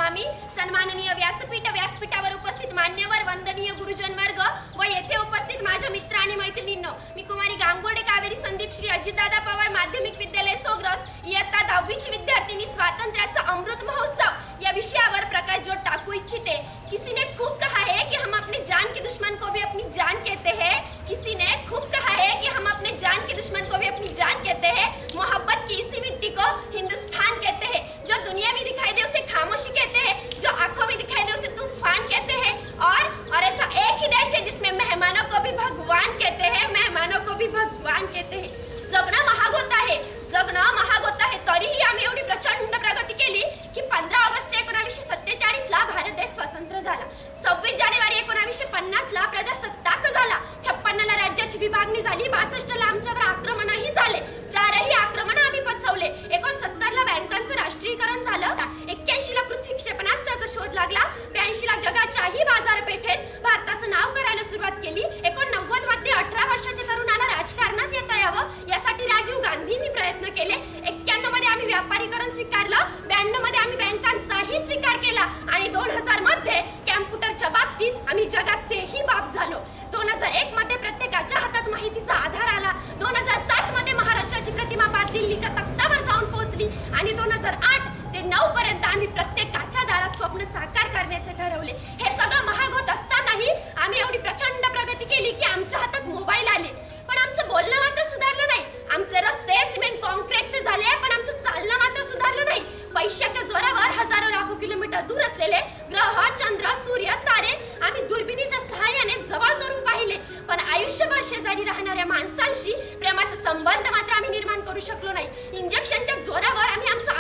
स्वामी, सन्माननीय व्यासपीठावर उपस्थित मान्यवर वंदनीय गुरुजन वर्ग व येथे उपस्थित माझ्या मित्र आणि मैत्रिणींनो, मी कुमारी गांगोडे कावेरी संदीप श्री अजितदादा पवार माध्यमिक विद्यालय सोग्रस इयत्ता 10वीची विद्यार्थिनी स्वातंत्र्याचा अमृत महोत्सव या विषयावर प्रकाश जो टाकू इच्छिते। किसी ने खूब कहा है कि हम अपने जान के दुश्मन को भी अपनी जान कहते हैं। किसी ने खूब कहा है कि हम अपने जान के दुश्मन को भी अपनी जान कहते हैं। मोहब्बत की इसी मिट्टी को हिंदुस्तान कहते हैं। जो दुनिया में दिखाई दे उसे खामोशी कहते हैं, जो आंखों में दिखाई दे उसे तूफान कहते हैं। और ऐसा एक ही देश है जिसमें मेहमानों को भी भगवान कहते हैं, मेहमानों को भी भगवान कहते हैं। जगणं महाग होत आहे, जगणं महाग होत आहे, तरीही आम्ही एवढी प्रचंड प्रगती केली की 15 ऑगस्ट 1947 ला भारत देश स्वतंत्र झाला। 26 जानेवारी 1950 ला प्रजासत्ताक झाला। 56 ला राज्याची विभागणी झाली। 62 ला आमच्यावर आक्रमणही झाले। 4ही आक्रमण आम्ही पचवले। 69 ला बँकांचं राष्ट्रीयकरण झालं। 81 ला पृथ्वी क्षेपणास्त्राचा शोध लागला। 82 ला जगाच्याही बाजारपेठेत भारताचं नाव करायला सुरुवात केली। 89 मध्ये 18 वर्षाच्या तरुणाला राजकारणात येता यावं यासाठी राजीव गांधींनी प्रयत्न केले। 91 मध्ये आम्ही व्यापारीकरण स्वीकारलं। 92 मध्ये आम्ही बँकांचाही स्वीकार केला आणि 2000 मध्ये कॅम्प्युटरच्या बाबतीत आम्ही जगाचेही बाप झालो। 2001 मध्ये प्रत्येकाच्या हातात माहितीचा आधार आला। 2007 मध्ये महाराष्ट्राची प्रतिमा पार दिल्लीच्या तख्तावर जाऊन पोहोचली आणि 2008 ते 9 पर्यंत आम्ही प्रत्येकाच्या दारात स्वप्न साकार करण्याचे ठरवले। हे सगळं महाग होत असतानाही आम्ही एवढी प्रचंड प्रगती केली की आमच्या हातात मोबाईल आले, पण आमचं बोलणं मात्र सुधारलं नाही। आमचे रस्ते सिमेंट कॉन्क्रीटचे झाले, पण आमचं चालणं मात्र सुधारलं नाही। पैशाच्या जोरावर हजारो लाखो किलोमीटर दूर असलेले ग्रह, चंद्र, सूर्य, तारे आम्ही दुर्बिणीच्या सहाय्याने जवळ करून पाहिले, पण आयुष्यभर शेजारी राहणाऱ्या माणसांशी प्रेमाचा संबंध मात्र आम्ही निर्माण करू शकलो नाही। इंजेक्शनच्या जोरावर आम्ही आमचं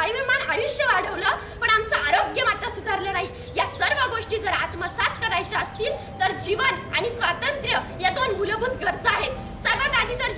आयुष्य वाढवलं, पण आमचं आरोग्य मात्र सुधारलं नाही। या सर्व गोष्टी जर आत्मसात करायच्या असतील तर जीवन आणि स्वातंत्र्य या 2 मूलभूत गरजा आहेत। सर्वात आधी तर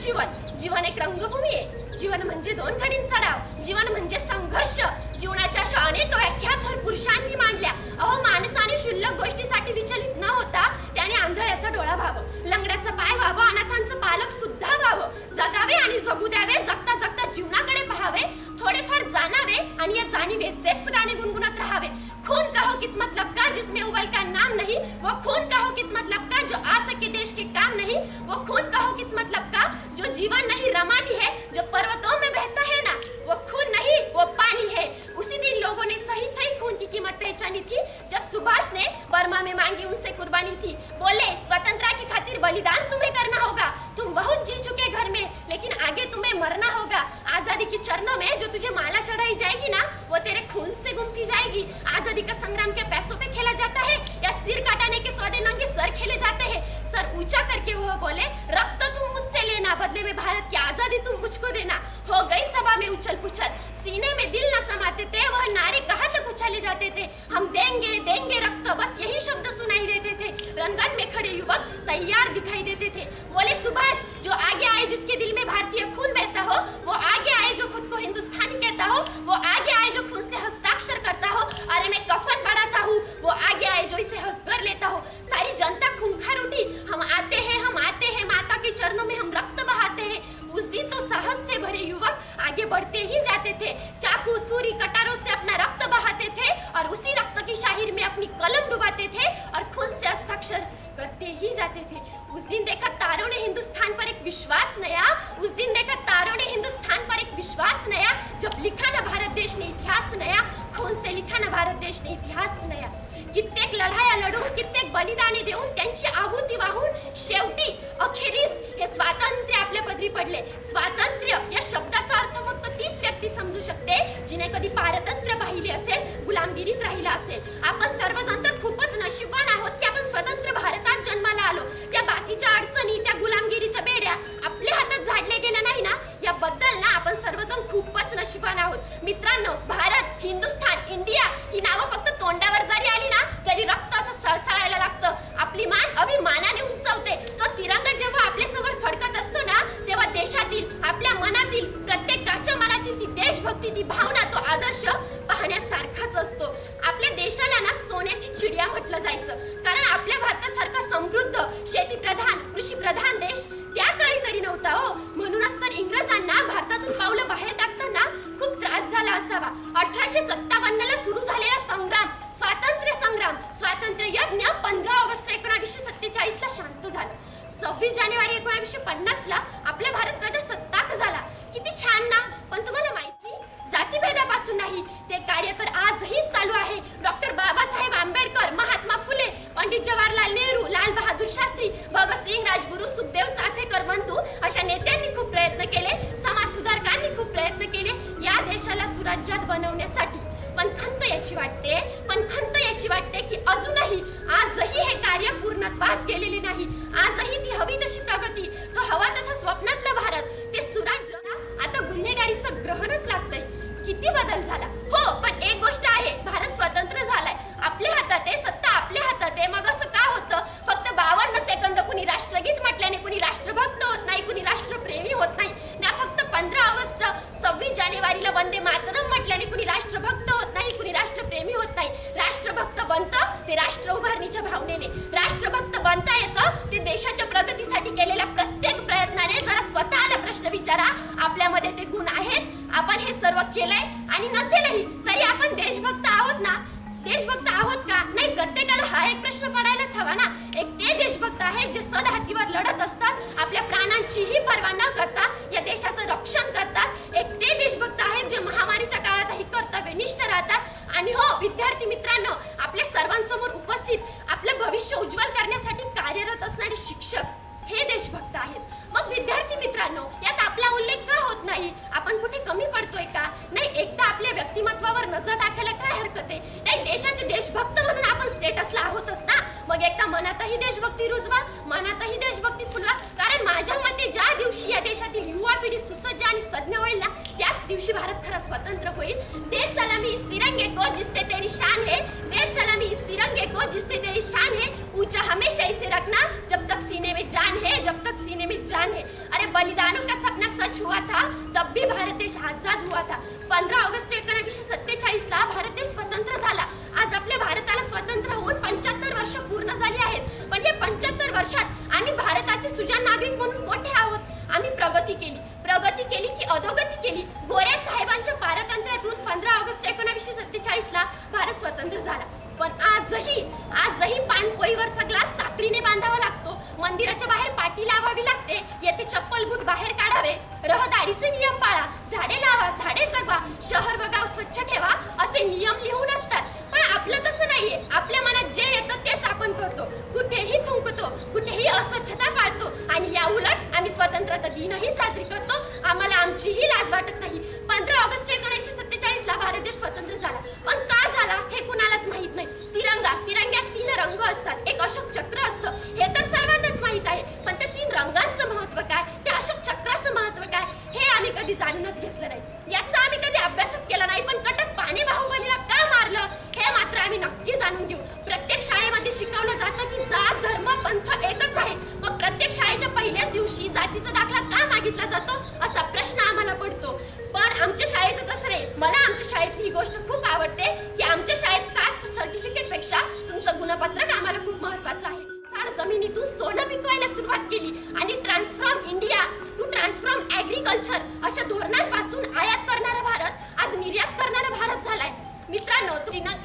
जीवन एक रंगभूमी आहे। जीवन म्हणजे 2 घडींचा डाव, जीवन म्हणजे संघर्ष। जीवनाच्या अशा अनेक व्याख्या थोर पुरुषांनी मांडल्या। अहो, माणसाने क्षुल्लक गोष्टीसाठी विचलित न होता त्याने आंधळ्याचा डोळा व्हावं, लंगड्याचा पाय व्हावं, अनाथांचं पालक सुद्धा व्हावं, जगावे आणि जगू द्यावे, जगता जगता जीवनाकडे पाहावे, थोडेफार जाणावे आणि या जाणीवेचेच गाणे गुणगुणत राहावे। खून का हो किस मतलब का जिसमें उबल का नाम नहीं, वो खून का हो किस मतलब का जो आ सके देश के काम नहीं, वो खून का हो किस मतलब का जो जीवन नहीं रमानी है, जो पर्वतों में बहता है ना, वो खून नहीं वो पानी है। उसी दिन लोगों ने सही खून की कीमत पहचानी थी जब सुभाष ने बर्मा में मांगी उनसे कुर्बानी थी। बोले, स्वतंत्रता की खातिर बलिदान तुम्हें करना होगा, तुम बहुत जी चुके घर में, लेकिन आगे तुम्हें मरना होगा। आजादी के चरणों में जो तुझे माला चढ़ाई जाएगी ना, वो तेरे खून से गुंफी जाएगी। आजादी का संग्राम क्या पैसों पे खेला जाता है या सिर काटने के सौदे नंगे सर खेले जाते हैं? सर ऊंचा करके वह बोले, रक्त तुम मुझसे लेना, बदले में भारत की आजादी तुम मुझको देना। हो गई सभा में उछल पुछल, सीने में दिल न समाते थे, वह नारे कहाँ तक उछाले जाते थे। हम देंगे देंगे रक्त, बस यही शब्द सुनाई देते थे। रणगन में खड़े युवक तैयार दिखाई देते थे। बोले, सुभाष, जो आगे आए जिसके दिल में भारतीय खून बहता हो, वो आगे आए जो खुद को हिंदुस्तानी कहता हो, वो आगे आए जो खून से हस्ताक्षर करता हो। अरे मैं कफन बढ़ाता हूँ, वो आगे आए जो इसे हंसकर लेता हो। सारी जनता खूंखार उठी, हम आते हैं, माता के चरणों में हम रक्त बहाते हैं। उस दिन तो साहस से भरे युवक आगे बढ़ते ही जाते थे, चाकू सूरी कटारों से अपना रक्त बहाते थे और उसी रक्त की शाहिर में अपनी कलम डुबाते थे और खून से हस्ताक्षर करते ही जाते थे। उस दिन देखा तारों ने हिंदुस्तान पर एक विश्वास नया, उस दिन देखा तारों ने हिंदुस्तान पर एक विश्वास नया, जब लिखा ना भारत देश ने इतिहास नया, खून से लिखा ना भारत देश ने इतिहास नया। कित्येक लढाया लढून, कित्येक बलिदाने देऊन, त्यांची आहुती वाहून शेवटी अखेरीस हे स्वातंत्र्य आपल्या पदरी पडले। स्वातंत्र्य या शब्दाचा अर्थ फक्त तीच व्यक्ती समजू शकते जिने कधी पारतंत्र्य पाहिले असेल, गुलामगिरीत राहिला असेल। आपण सर्वजण तर खूपच नशीबवान आहोत की आपण स्वतंत्र भारतात जन्माला आलो। त्या बाकीच्या अडचणी, त्या गुलामगिरीच्या बेड्या आपल्या हातात झाडले गेल्या नाही ना, याबद्दल ना आपण सर्वजण खूपच नशीबवान आहोत। मित्रांनो, भारत, हिंदुस्थान, इंडिया ही नावं फक्त तोंडावर जरी आली ना तरी रक्त असं सळसळायला लागतं, आपली मान अभिमानाने उंचावते। तो तिरंगा जेव्हा आपल्या समोर फडकत असतो ना, तेव्हा देशातील, आपल्या मनातील, प्रत्येकाच्या मनातील ती देशभक्ती, ती भावना, तो आदर्श पाहण्यासारखाच असतो। आपल्या देशाला ना सोन्याची चिडिया म्हटलं जायचं, कारण आपल्या भारतासारखा समृद्ध, शेतीप्रधान, कृषीप्रधान देश त्या काळी तरी नव्हता हो। म्हणूनच तर इंग्रजांना भारतातून पावलं बाहेर टाकताना खूप त्रास झाला असावा। 1857 ला सुरू झालेला संग्राम यज्ञ 15 ऑगस्ट 1947 ला शांत झालं. 26 जानेवारी 1950 ला आपला भारत प्रजासत्ताक झाला. किती छान ना. पण तुम्हाला माहिती, जातीभेदापासून नाही, ते कार्य तर आजही चालू आहे. डॉक्टर बाबासाहेब आंबेडकर, महात्मा फुले, पंडित जवाहरलाल नेहरू, लाल बहादूर शास्त्री, भगतसिंग, राजगुरू, सुखदेव, चाफेकर बंधू अशा नेत्यांनी खूप प्रयत्न केले. समाज सुधारकांनी खूप प्रयत्न केले या देशाला सुराज्यात बनवण्यासाठी. पण खंत याची वाटते की अजूनही आजही हे कार्य पूर्णत्वास गेलेले नाही. आजही ती हवी तशी प्रगती, तो हवा तसा स्वप्नातला भारत, ते सुराज्य आता गुन्हेगारीचं ग्रहणच लागतंय. किती बदल झाला. हो, पण एक गोष्ट आहे, भारत स्वतंत्र झालाय, आपल्या हातात आहे, सत्ता आपल्या हातात आहे. मग असं का होतं? फक्त 52 सेकंद कुणी राष्ट्रगीत म्हटल्याने कुणी राष्ट्रभक्त होत नाही, कुणी राष्ट्रप्रेमी होत नाही ना. फक्त 15 ऑगस्ट 26 जानेवारीला वंदे मातरम म्हटल्याने कुणी राष्ट्रभक्त होत नाही, कुणी राष्ट्रप्रेमी होत नाही. राष्ट्रभक्त बनतं ते राष्ट्र उभारणीच्या भावनेने. राष्ट्रभक्त बनता येतं ते देशाच्या प्रगतीसाठी केलेल्या प्रत्येक प्रयत्नाने. जरा स्वतःला प्रश्न विचारा, आपल्यामध्ये ते गुण आहेत? आपण हे सर्व केलंय? आणि नसेलही तरी आपण देशभक्त आहोत ना? देशभक्त आहोत का? नाही. प्रत्येकाला हा एक प्रश्न पडायलाच हवा ना. एक ते देशभक्त आहेत जे सदहद्दीवर लढत असतात, आपल्या प्राणांचीही पर्वा न करता या देशाचं रक्षण करतात. एक ते देशभक्त आहेत जे महामारीच्या काळातही कर्तव्यनिष्ठ राहतात. आणि हो विद्यार्थी मित्रांनो, आपल्या सर्वांसमोर उपस्थित आपलं भविष्य उज्ज्वल करण्यासाठी कार्यरत असणारे शिक्षक हे देशभक्त आहेत. मग विद्यार्थी मित्रांनो, यात आपला उल्लेख का होत नाही? आपण कुठे कमी पडतोय का? नाही. एकदा आपल्या व्यक्तिमत्वावर नजर टाकायला काय हरकत आहे? नाही, देशाचे देशभक्त म्हणून आपण स्टेटसला आहोतच ना. मग एकदा मनातही देशभक्ती रुजवा, मनातही देशभक्ती फुलवा. कारण माझ्या मते ज्या दिवशी या देशातील युवा पिढी सुसज्ज आणि सज्ञ होईल ना, त्याच दिवशी भारत खरा स्वतंत्र होईल. देश सलामी इस तिरंगे को जिससे तेरी शान है, देश सलामी इस तिरंगे को जिससे तेरी शान है, ऊंचा हमेशा इसे रखना जब तक सीने में जान है, जब तक सीने में जान है. अरे बलिदानों का सपना सच हुआ था, तब भी भारत देश आजाद हुआ था. 15 ऑगस्ट 1947 ला भारत देश स्वतंत्र झाला. आज आपल्या भारताला स्वतंत्र होऊन 75 वर्ष पूर्ण झाली आहेत. पण या 75 वर्षात आम्ही भारताचे सुजाण नागरिक म्हणून मोठे आहोत. आम्ही प्रगती केली की अधोगती केली? गोऱ्या साहेबांच्या पारतंत्र्यातून 15 ऑगस्ट 1947 ला भारत स्वतंत्र झाला. पण आजही पानपोईवरचा ग्लास साखळीने बांधावा लागतो. मंदिराच्या बाहेर पाटी लावावी लागते. येथे चप्पल बूट बाहेर काढावे. रहदारीचे नियम पाळा. झाडे लावा, झाडे जगवा, शहर व गाव स्वच्छ ठेवा असे नियम लिहून असतात. पण आपलं तसं नाहीये. आपल्या मनात जे येतं तेच आपण करतो. कुठेही थुंकतो, कुठेही अस्वच्छता पाळतो. आणि या उलट आम्ही स्वतंत्रता दिनही साजरी करतो. आम्हाला आमचीही लाज वाटत नाही. 15 ऑगस्ट 1947 ला भारत देश स्वतंत्र झाला. पण का झाला हे कुणालाच माहित नाही. तिरंग्यात 3 रंग असतात, एक अशोक चक्र असतं, हे तर सर्वांनाच माहित आहे. पण त्या 3 रंगांचं महत्व काय, त्या अशोक चक्राचं महत्व काय, हे आम्ही कधी जाणूनच घेतलं नाही. याचा आम्ही कधी अभ्यासच केला नाही. पण कटप्पाने बाहुबलीला का मारलं हे मात्र आम्ही नक्की जाणून घेऊ. प्रत्येक शाळेमध्ये शिकवलं जातं की जात, धर्म, पंथ एकच आहे. मग प्रत्येक शाळेच्या पहिल्याच दिवशी जातीचा दाखला का मागितला जातो असा प्रश्न आम्हाला पडतो. पण आमच्या शाळेचं तसं नाही. मला आमच्या शाळेतली ही गोष्ट खूप आवडते की आमच्या शाळेत कास्ट सर्टिफिकेट पेक्षा तुमचं गुणपत्रक आम्हाला खूप महत्वाचं आहे. साड जमिनीतून सोनं पिकवायला सुरुवात केली आणि transform India to transform agriculture अशा धोरणांपासून आयात करणारा भारत आज निर्यात करणारा भारत झालाय. मित्रांनो,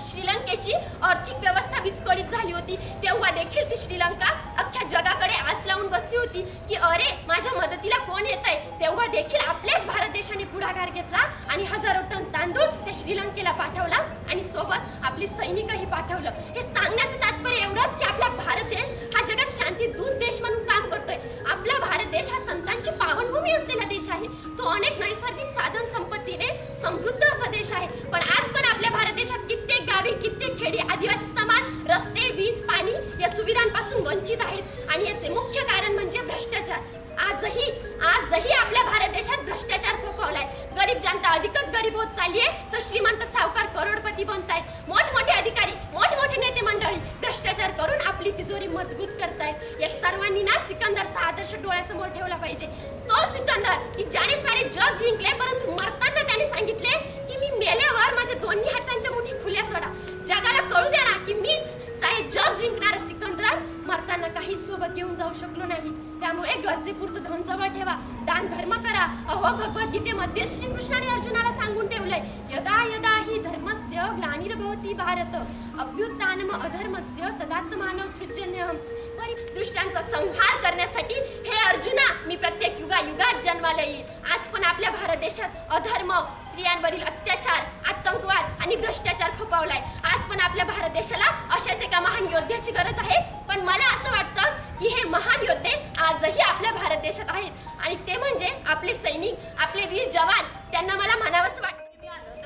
श्रीलंकेची आर्थिक व्यवस्था विस्कळीत झाली होती. तेव्हा देखील ती श्रीलंका अख्ख्या जगाकडे आस लावून बसली होती की अरे माझ्या मदतीला कोण येतंय. तेव्हा देखील आपल्याच भारत देशाने पुढाकार घेतला आणि हजारो टन तांदूळ त्या श्रीलंकेला पाठवला आणि सोबत आपले सैनिकही पाठवलं. हे सांगण्याचं तात्पर्य एवढंच की आपला भारत देश हा जगात शांती दूत देश म्हणून काम करतोय. आपला भारत देश हा संतांची पावनभूमी असलेला देश आहे. तो अनेक नैसर्गिक साधन संपत्तीने समृद्ध असा देश आहे. पण आज पण आपल्या भारत देशात कित्येक गावे, कित्येक खेडे, आदिवासी समाज रस्ते, वीज, पाणी या सुविधांपासून वंचित आहेत. आणि याचे मुख्य कारण म्हणजे भ्रष्टाचार. आजही आपल्या भारत देशात भ्रष्टाचार फोफावलाय. गरीब जनता अधिकच गरीब होत चालली आहे, तर श्रीमंत सावकार करोडपती बनतायत. मोठमोठे अधिकारी, मोठमोठे नेते मंडळी भ्रष्टाचार करून आपली तिजोरी मजबूत करतायत. या सर्वांनी ना सिकंदरचा आदर्श डोळ्यासमोर ठेवला पाहिजे. तो सिकंदर की ज्याने सारे जग जिंकले, परंतु मरताना त्याने सांगितले की मी मेल्यावर माझ्या दोन्ही हातांच्या मुठी खुल्या सोडा. जगाला कळू द्या ना की मीच सारे जग जिंकणारा सिकंदर जाताना काहीच सोबत घेऊन जाऊ शकलो नाही. त्यामुळे गरजेपुरतं धन जवळ ठेवा, दान धर्म करा. अहो भगवद्गीतेमध्ये श्रीकृष्णाने अर्जुनाला सांगून ठेवलंय, यदा यदा हि धर्मस्य ग्लानिर्भवति भारत अभ्युत्थानम अधर्मस्य तदात्मानः सृजन्यहम्. दुष्टांचा संहार करण्यासाठी हे अर्जुना मी प्रत्येक युगात जन्माला येईल. आज पण आपल्या भारत देशात अधर्म, स्त्रियांवरील अत्याचार, आतंकवाद आणि भ्रष्टाचार फोफावलाय. आज पण आपल्या भारत देशाला अशाच एका महान योद्ध्याची गरज आहे. पण मला असं वाटतं की हे महान योद्धे आजही आपल्या भारत देशात आहेत आणि ते म्हणजे आपले सैनिक, आपले वीर जवान. त्यांना मला म्हणावंच वाटतं.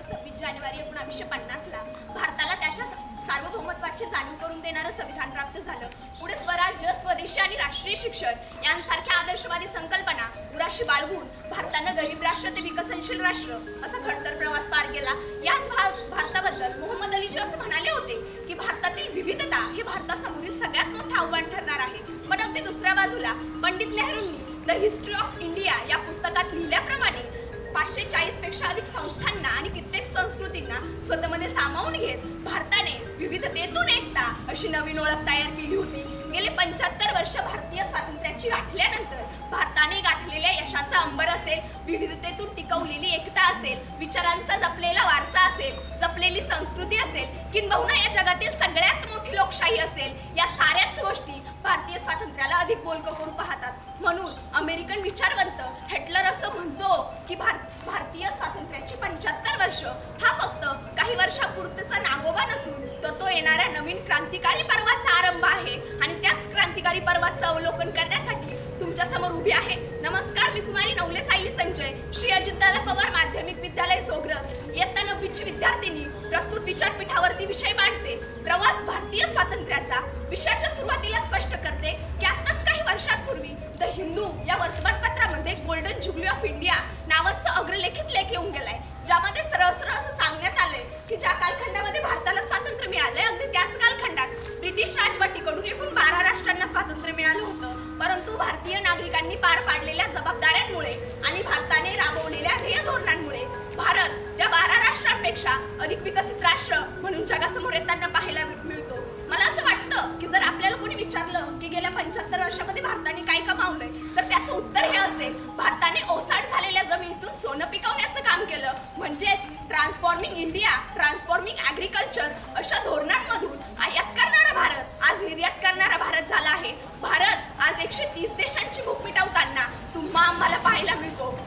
26 जानेवारी 1950ला भारताला त्याच्या सार्वभौमत्वाची जाणीव करून देणारं संविधान प्राप्त झालं. पुढे स्वराज्य, स्वदेशी आणि राष्ट्रीय शिक्षण यांसारख्या आदर्शवादी संकल्पना उराशी बाळगून भारतानं गरीब राष्ट्र ते विकसनशील राष्ट्र असा खडतर प्रवास पार केला. याच भारताबद्दल मोहम्मद अलीजी असं म्हणाले होते की भारतातील विविधता हे भारतासमोरील सगळ्यात मोठं आव्हान ठरणार आहे. पण अगदी दुसऱ्या बाजूला पंडित नेहरूंनी द हिस्ट्री ऑफ इंडिया या पुस्तकात लिहिल्याप्रमाणे 540 पेक्षा अधिक संस्थांना आणि कित्येक संस्कृतींना स्वतःमध्ये सामावून घेत भारताने विविधतेतून एकता अशी नवीन ओळख तयार केली होती. गेले 75 वर्ष भारतीय स्वातंत्र्याची गाठल्यानंतर भारताने गाठलेल्या यशाचा अंबर असेल, विविधतेतून टिकवलेली एकता असेल, विचारांचा जपलेला वारसा असेल, जपलेली संस्कृती असेल, किंबहुना या जगातील सगळ्यात मोठी लोकशाही असेल, या साऱ्याच गोष्टी भारतीय स्वातंत्र्याला अधिक बोलकं करू पाहतात. म्हणून अमेरिकन विचारवंत हिटलर असं म्हणतो की भारतीय स्वातंत्र्याची 75 वर्ष हा फक्त काही वर्षापुरतेचा नागोबा नसून तर तो येणाऱ्या नवीन क्रांतिकारी पर्वाचा आरंभ आहे. आणि त्याच क्रांतिकारी पर्वाचं अवलोकन करण्यासाठी तुमच्या समोर उभी आहे. नमस्कार, मी कुमारी नवले सायली संजय, श्री अजितदादा पवार माध्यमिक विद्यालय सोग्रस इयत्ता 9वीची विद्यार्थिनी. प्रस्तुत विचारपीठावरती विषय मांडते प्रवास भारतीय स्वातंत्र्याचा. विषयाच्या सुरुवातीला स्पष्ट करते की आताच काही वर्षांपूर्वी द हिंदू या वर्तमानपत्रामध्ये गोल्डन जुबली ऑफ इंडिया नावाचं अग्रलेखित लेख येऊन गेलाय, ज्यामध्ये सरळ असं सांगण्यात आलंय की ज्या कालखंडामध्ये भारताला स्वातंत्र्य मिळालंय अगदी त्याच कालखंडात ब्रिटिश राजवटीकडून एकूण 12 राष्ट्रांना स्वातंत्र्य मिळालं होतं. परंतु भारतीय नागरिकांनी पार पाडलेल्या जबाबदाऱ्यांमुळे आणि भारताने राबवलेल्या ध्येय धोरणांमुळे भारत त्या 12 राष्ट्रांपेक्षा अधिक विकसित राष्ट्र म्हणून जगासमोर येताना पाहायला मिळतो. मला असं वाटतं की जर आपल्याला कोणी विचारलं की गेल्या 75 वर्षामध्ये भारताने काय कमावलंय तर त्याचं उत्तर हे असेल, भारताने ओसाड झालेल्या जमिनीतून सोनं पिकवण्याचं काम केलं. म्हणजेच ट्रान्सफॉर्मिंग इंडिया, ट्रान्सफॉर्मिंग ॲग्रिकल्चर अशा धोरणांमधून आयात करणारा भारत आज निर्यात करणारा भारत झाला आहे. भारत आज 130 देशांची भूक मिटवताना तुम्हा आम्हाला पाहायला मिळतो.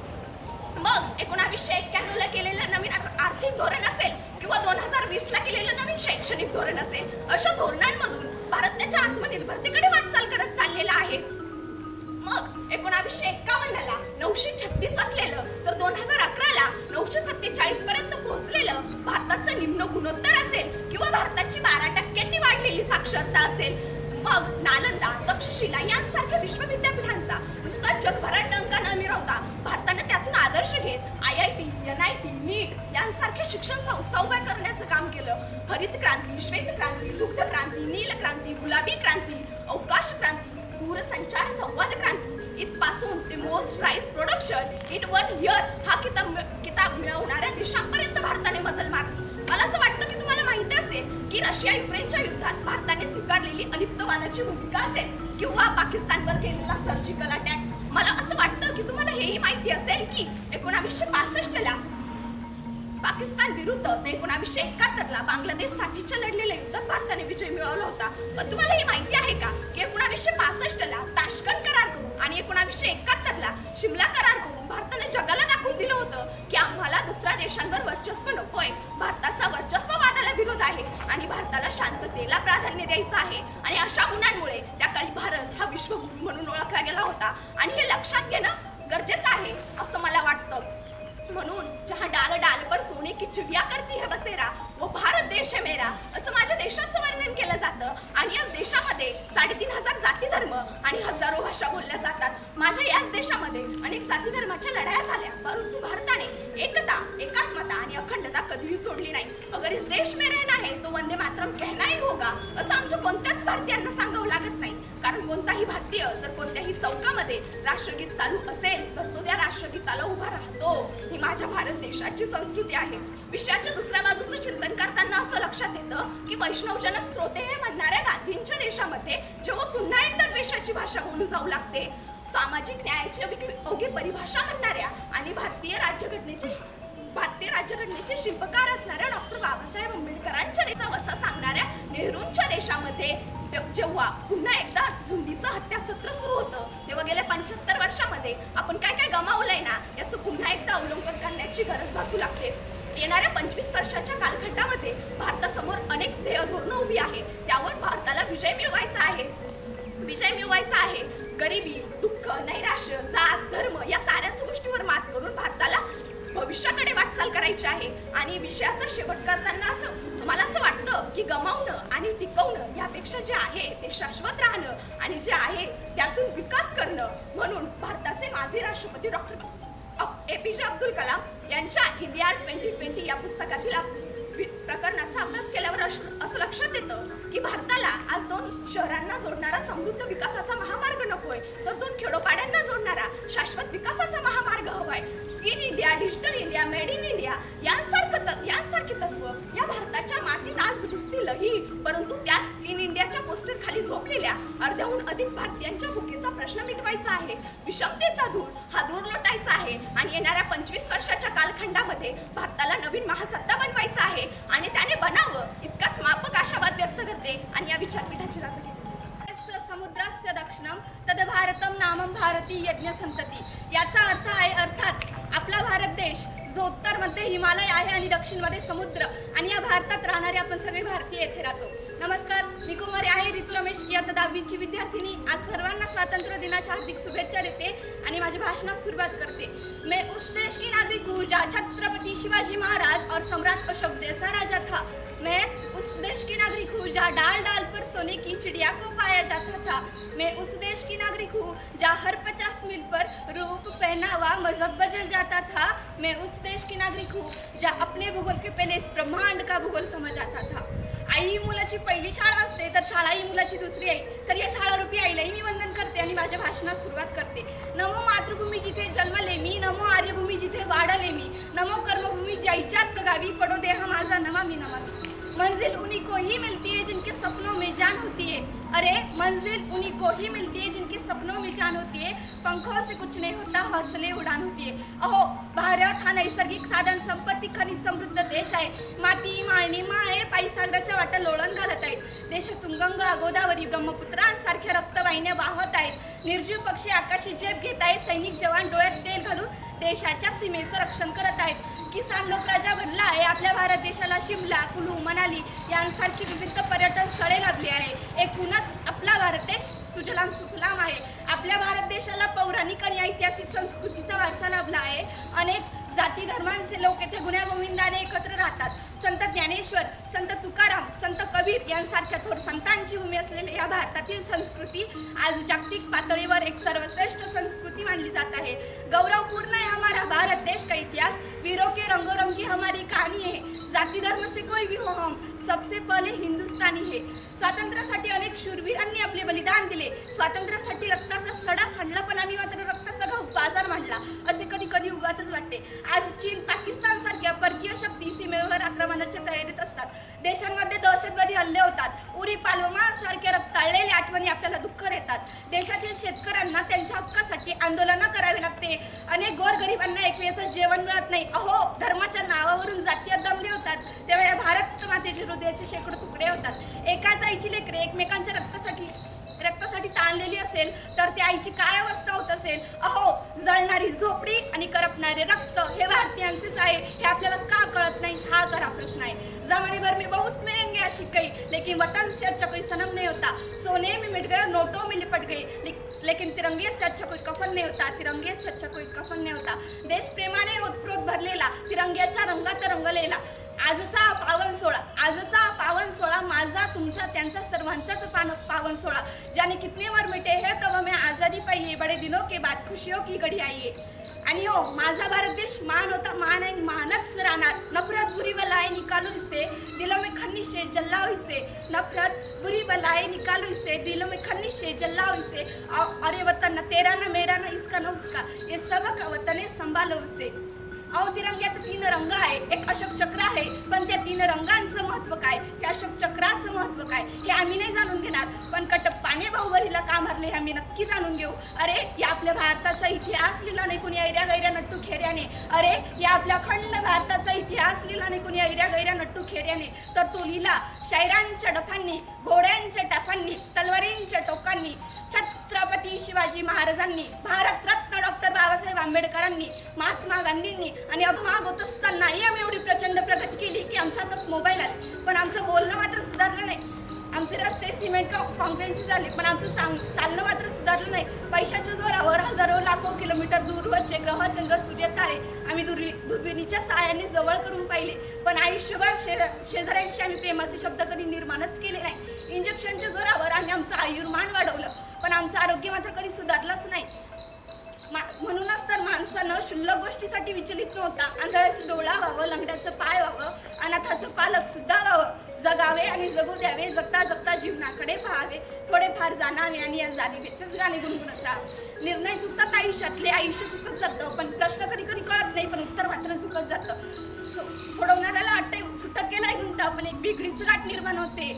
मग 1991 ला केलेलं नवीन आर्थिक धोरण असेल किंवा 2020 ला केलेलं नवीन शैक्षणिक धोरण असेल, अशा धोरणांमधून भारत त्याच्या आत्मनिर्भरतेकडे वाटचाल करत चाललेला आहे. मग 1951 ला 936 असलेलं तर 2011 ला 947 पर्यंत पोहोचलेलं भारताचं निम्न गुणोत्तर असेल किंवा भारताची 12% वाढलेली साक्षरता असेल. मग नालंदा, तक्षशिला यांसारख्या विश्वविद्यापीठांचा नुसता जगभरात डंका न मिरवता भारताने त्यातून आदर्श घेत IIT, NIT, नीट यांसारख्या शिक्षण संस्था उभ्या करण्याचं काम केलं. हरित क्रांती, श्वेत क्रांती, दुग्ध क्रांती, नील क्रांती, गुलाबी क्रांती, अवकाश क्रांती, दूरसंचार संवाद क्रांती इथपासून ते most price production in 1 year हा किताब मिळवणाऱ्या देशांपर्यंत भारताने मजल मारली. मला असं वाटतं की तुम्हाला माहिती असेल की रशिया युक्रेनच्या युद्धात भारताने स्वीकारलेली अलिप्तवादाची भूमिका असेल किंवा पाकिस्तानवर केलेला सर्जिकल अटॅक. मला असं वाटतं की तुम्हाला हेही माहिती असेल की 1965 ला पाकिस्तान विरुद्ध ते 1971 ला बांगलादेशसाठीच्या लढलेल्या युद्धात भारताने विजय मिळवला होता. पण तुम्हाला हे माहिती आहे का की 1965 ला ताश्कंद करार करून आणि 1971 ला शिमला करार करून भारताने जगाला दाखवून दिलं होतं की आम्हाला दुसऱ्या देशांवर वर्चस्व नकोय, भारताचा वर्चस्ववादाला विरोध आहे आणि भारताला शांततेला प्राधान्य द्यायचं आहे. आणि अशा गुणांमुळे त्या काळी भारत हा विश्वगुरू म्हणून ओळखला गेला होता आणि हे लक्षात घेणं गरजेचं आहे असं मला वाटतं. म्हणून जहां डाल डाल पर सोने की चिड़िया करती है बसेरा वो भारत देश है मेरा असं माझ्या देशाचं वर्णन केलं जातं. आणि याच देशामध्ये 3,500 जाती धर्म आणि हजारो भाषा बोलल्या जातात. माझ्या याच देशामध्ये अनेक जाती धर्माच्या लढाया झाल्या, परंतु भारताने एकता, एकात्मता आणि अखंडता कधीही सोडली नाही. अगर इस देश में रहना है तो वंदे मातरम कहना ही होगा असं आमच्या कोणत्याच भारतीयांना सांगावं लागत नाही. कारण कोणताही भारतीय जर कोणत्याही चौकामध्ये राष्ट्रगीत चालू असेल तर तो त्या राष्ट्रगीताला उभा राहतो. ही माझ्या भारत देशाची संस्कृती आहे. विषयाच्या दुसऱ्या बाजूचं चिंतन करताना असं लक्षात येतं की वैष्णवजनक स्त्रोते हे म्हणणाऱ्या गांधींच्या देशामध्ये जेव्हा पुन्हा एकदा द्वेषाची भाषा बोलू जाऊ लागते, सामाजिक न्यायाची अवघी परिभाषा म्हणणाऱ्या आणि भारतीय राज्यघटनेचे शिल्पकार असणाऱ्या डॉक्टर बाबासाहेब आंबेडकरांच्या देशाचा वसा सांगणाऱ्या नेहरूंच्या देशामध्ये जेव्हा पुन्हा एकदा झुंडीचं हत्यासत्र सुरू होतं, तेव्हा गेल्या 75 वर्षामध्ये आपण काय काय गमावलंय ना याचं पुन्हा एकदा अवलोकन करण्याची गरज भासू लागते. येणाऱ्या 25 वर्षाच्या कालखंडामध्ये भारतासमोर अनेक ध्येय धोरणं उभी आहे. त्यावर भारताला विजय मिळवायचा आहे. गरिबी, दुःख, नैराश्य, जात, धर्म या साऱ्याच गोष्टीवर मात करून भारताला भविष्याकडे वाटचाल करायची आहे. आणि विषयाचा शेवट करताना मला असं वाटतं की गमावणं आणि टिकवणं यापेक्षा जे आहे ते शाश्वत राहणं आणि जे आहे त्यातून विकास करणं. म्हणून भारताचे माजी राष्ट्रपती डॉक्टर APJ अब्दुल कलाम यांच्या इंडिया 2020 या पुस्तकातील प्रकरणाचा अभ्यास केल्यावर असं लक्षात येतं की भारताला आज 2 शहरांना जोडणारा समृद्ध विकासाचा महामार्ग नकोय, तर 2 खेडोपाड्यांना जोडणारा शाश्वत विकासाचा महामार्ग हवाय. Skill India, digital India, made in India यांसारखी तत्व या भारताच्या मातीत आज रुजतीलही, परंतु त्याच स्किल इंडियाच्या पोस्टर खाली झोपलेल्या अर्ध्याहून अधिक भारतीयांच्या भुकेचा प्रश्न मिटवायचा आहे. विषमतेचा हा दूर लोटायचा आहे आणि येणाऱ्या 25 वर्षाच्या कालखंडामध्ये भारताला नवीन महासत्ता बनवायचा आहे आणि त्याने बनावं इतकाच मापक आशावाद व्यक्त करते आणि या विचारपीठाची रजा घेते. समुद्रास्य दक्षिणम तद भारतम नामम भारती यज्ञ संतती. याचा अर्थ आहे अर्थात आपला भारत देश जो उत्तरमध्ये हिमालय आहे आणि दक्षिणमध्ये समुद्र, आणि या भारतात राहणारे आपण सगळे भारतीय येथे राहतो. नमस्कार, मी कुमारी आहे ऋतू रमेश, इयत्ता 10वीची विद्यार्थिनी. आज सर्वांना स्वातंत्र्य दिनाच्या हार्दिक शुभेच्छा देते आणि माझ्या भाषणास सुरुवात करते. मैं उस देश की नागरिक हूँ जहाँ छत्रपति शिवाजी महाराज और सम्राट अशोक जैसा राजा था. मैं उस देश की नागरिक हूँ जहाँ डाल डाल पर सोने की चिड़िया को पाया जाता था. मैं उस देश की नागरिक हूँ जहाँ हर 50 मील पर रूप, पहनावा, मजहब बदल जाता था. मैं उस देश की नागरिक हूँ जहाँ अपने भूगोल के पहले इस ब्रह्मांड का भूगोल समझ आता था. आई ही मुलाची पहिली शाळा असते तर शाळा ही मुलाची दुसरी आई. तर या शाळारूपी आईलाही मी वंदन करते आणि माझ्या भाषणास सुरुवात करते. नमो मातृभूमी जिथे जन्मले मी, नमो आर्यभूमी जिथे वाढले मी, नमो कर्मभूमी ज्याच्यात गावी पडो देह माझा नमामि नमामि. मंजिल उन्हीं को ही मिलती है जिनके सपनों में जान होती है. अरे मंजिल उन्हीं को ही मिलती है जिनके सपनों में जान होती है. पंखों से कुछ नहीं होता, हौसले उड़ान होती है. अहो, भारत हा नैसर्गिक साधन संपत्ती खनिज समृद्ध देश आहे. माती, माळणी, माळे पायसागराच्या वाटा लोळण घालत आहेत. देशातून गंगा, गोदावरी, ब्रह्मपुत्रांसारख्या रक्तवाहिन्या वाहत आहेत. निर्जीव पक्षी आकाशी झेप घेत आहेत. सैनिक जवान डोळ्यात तेल घालून देशाच्या सीमेचं रक्षण करत आहेत. किसान लोक राजा बनला आहे. आपल्या भारत देशाला शिमला, कुलू, मनाली यांसारखी विविध पर्यटन स्थळे लाभली आहे. एकूणच आपला भारत देश सुजलाम सुफलाम आहे. आपल्या भारत देशाला पौराणिक आणि ऐतिहासिक संस्कृतीचा वारसा लाभला आहे. अनेक जाती धर्मांचे लोक येथे गुण्यागोविंदाने एकत्र राहतात. संत ज्ञानेश्वर, संत तुकाराम, संत कबीर यांसारख्या थोर संतांची भूमी असलेल्या या भारतातील संस्कृती आज जागतिक पातळीवर एक सर्वश्रेष्ठ संस्कृती मानली जात आहे. गौरवपूर्ण है हमारा भारत देश का इतिहास, वीरों के रंगोरंगी हमारी कहानी है. जाति धर्म से कोई भी हो, हम सबसे पहले हिंदुस्तानी है. स्वातंत्र्यासाठी अनेक शूरवीरांनी आपले बलिदान दिले. स्वातंत्र्यासाठी रक्ताचा सडा सांडला, पण आम्ही मात्र रक्ताचा घाऊक बाजार मांडला असे कधी कधी उगाचच वाटते. आज चीन, पाकिस्तान सारख्या परकीय शक्ती सीमेवर आक्रमणाच्या तयारीत असतात. देशांमध्ये दहशतवादी हल्ले होतात. उरी पाल्मा सारख्या रक्ताळलेल्या आठवणी आपल्याला दुःख देतात. देशातील शेतकऱ्यांना त्यांच्या हक्कासाठी आंदोलन करावे लागते. अनेक गोरगरिबांना एक वेळचं जेवण मिळत नाही. अहो, धर्माच्या नावावरून जातीय दमले होतात. तेव्हा या भारत मातेच्या हृदयाचे शेकडो तुकडे होतात. एकाच आईची लेकरे एकमेकांच्या रक्तासाठी ताणलेली असेल तर त्या आईची काय अवस्था होत असेल. अहो, जळणारी झोपडी आणि करपणारे रक्त हे भारतीयांचेच आहे. हे आपल्याला का कळत नाही, हा खरा प्रश्न आहे. जमाने भर में बहुत मिलेंगे आशिक कई, लेकिन वतन से अच्छा कोई सनम नहीं होता. सोने में मिट गए, नोटों में लिपट गए, लेकिन तिरंगे से अच्छा कोई कफन नहीं होता. तिरंगे से अच्छा कोई कफन नहीं होता. देश प्रेमाने ओतप्रोत भरलेला, तिरंग्याच्या रंगात रंगलेला. आजचा पावन सोळा माझा, तुमचा, त्यांचा, सर्वांचाच पावन सोळा. जाने कितने वर मिटे हैं तब हमें आज़ादी पाई है. बड़े दिनों के बाद खुशियों की घड़ी आई है. आणि हो, माझा भारत देश मान होता, मान आहे, मानच राहणार. नफरत बुरी बलाए निकालो इसे, दिलों में खन्निशे जलाओ इसे. नफरत बुरी बलाए निकालो इसे, दिलों में खन्निशे जलाओ इसे. अरे वतन ना तेरा ना मेरा ना इसका ना उसका, ये सबका वतन है, संभालो उसे. अहो, तिरंग्यात 3 रंग आहे, एक अशोक चक्र आहे, पण त्या 3 रंगांचं महत्व काय, त्या अशोक चक्राचं महत्व काय हे आम्ही नाही जाणून घेणार, पण कटप्पाने भाऊबरीला का मारले हे आम्ही नक्की जाणून घेऊ. अरे, या आपल्या भारताचा इतिहास लिहिला नाही कुणी ऐऱ्या गैऱ्या नट्टू खेऱ्याने. अरे, या आपल्या अखंड भारताचा इतिहास लिहिला नाही कुणी ऐऱ्या गैऱ्या नट्टू खेऱ्याने, तर तो लिहिला शायरांच्या डफांनी, घोड्यांच्या टापांनी, तलवारींच्या टोकांनी, छत्रपती शिवाजी महाराजांनी, भारतरत्न डॉक्टर बाबासाहेब आंबेडकरांनी, महात्मा गांधींनी. आणि माग होत असतानाही आम्ही एवढी प्रचंड प्रगती केली की आमच्या हातात मोबाईल आले, पण आमचं बोलणं मात्र सुधारलं नाही. आमचे रस्ते सिमेंट कॉन्क्रीटचे झाले, पण आमचं चालणं मात्र सुधारलं नाही. पैशाच्या जोरावर हजारो लाखो किलोमीटर दूरवरचे ग्रह, चंद्र, सूर्य, तारे आम्ही दुर्बिणीच्या साहाय्याने जवळ करून पाहिले, पण आयुष्यभर शेजाऱ्यांशी आम्ही प्रेमाचे शब्द कधी निर्माणच केले नाही. इंजेक्शनच्या जोरावर आम्ही आमचं आयुर्मान वाढवलं, पण आमचं आरोग्य मात्र कधी सुधारलंच नाही. म्हणूनच तर माणसानं क्षुल्लक गोष्टीसाठी विचलित नव्हता. आंधळ्याचं डोळा व्हावं, लंगड्याचं पाय व्हावं, अनाथाचं पालक सुद्धा व्हावं. जगावे आणि जगू द्यावे, जगता जगता जीवनाकडे पाहावे, थोडेफार जाणावे आणि या जाणीवेचेच गाणे गुणगुणत राहावे. निर्णय चुकतात आयुष्यातले, आयुष्य चुकत जातं, पण प्रश्न कधी कधी कळत नाही, पण उत्तर मात्र चुकत जातं. सोडवणाऱ्याला वाटतंय सुटत गेलाय गुंता, पण एक बिघडीचं गाठ निर्माण होते.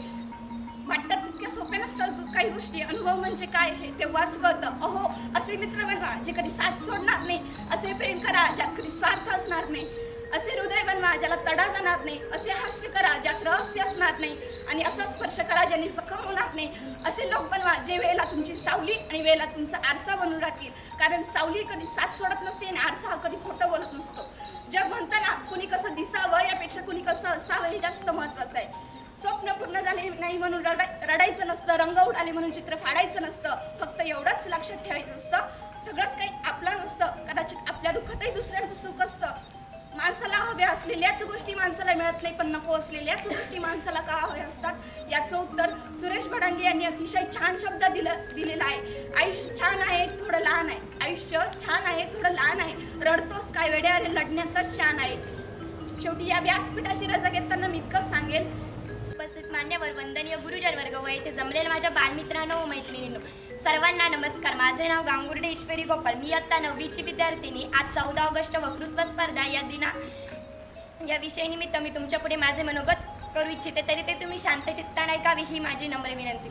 वाटतात तितक्या सोप्या नसतात काही गोष्टी. अनुभव म्हणजे काय हे तेव्हाच कळतं. अहो, असे मित्र बनवा जे कधी साथ सोडणार नाही, असे प्रेम करा ज्यात कधी स्वार्थ असणार नाही, असे हृदय बनवा ज्याला तडा जाणार नाही, असे हास्य करा ज्यात रहस्य असणार नाही, आणि असा स्पर्श करा ज्याने जखम होणार नाही. असे लोक बनवा जे वेळेला तुमची सावली आणि वेळेला तुमचा आरसा बनून राहतील, कारण सावली कधी साथ सोडत नसते आणि आरसा हा कधी खोटं बोलत नसतो. जग म्हणताना कुणी कसं दिसावं यापेक्षा कुणी कसं असावं हे जास्त महत्वाचं आहे. स्वप्न पूर्ण झाले नाही म्हणून रडायचं नसतं, रंग उडाले म्हणून चित्र फाडायचं नसतं. फक्त एवढंच लक्षात ठेवायचं असतं, सगळंच काही आपलं नसतं. कदाचित आपल्या दुःखातही दुसऱ्यांचं सुख असतं. माणसाला हव्या असलेल्याच गोष्टी माणसाला मिळत नाही, पण नको असलेल्याच गोष्टी माणसाला का हव्या असतात, याचं उत्तर सुरेश भडांगे यांनी अतिशय छान शब्दात दिलेलं आहे. आयुष्य छान आहे, थोडं लहान आहे. आयुष्य छान आहे, थोडं लहान आहे. रडतोस काय वेड्या, अरे लढण्यातच शान आहे. शेवटी या व्यासपीठाशी रजा घेताना मी इतकंच सांगेल, उपस्थित मान्यवर, वंदनीय गुरुजन वर्ग व येथे जमलेल्या माझ्या बालमित्रांनो व मैत्रिणींनो, सर्वांना नमस्कार. माझे नाव गांगुर्डे ईश्वरी गोपाल. मी इयत्ता 9वीची विद्यार्थिनी. आज 14 ऑगस्ट वक्तृत्व स्पर्धा या विषयानिमित्त मी तुमच्या पुढे माझे मनोगत करू इच्छिते, तरी ते तुम्ही शांत चित्ताने ऐकावे ही माझी नम्र विनंती.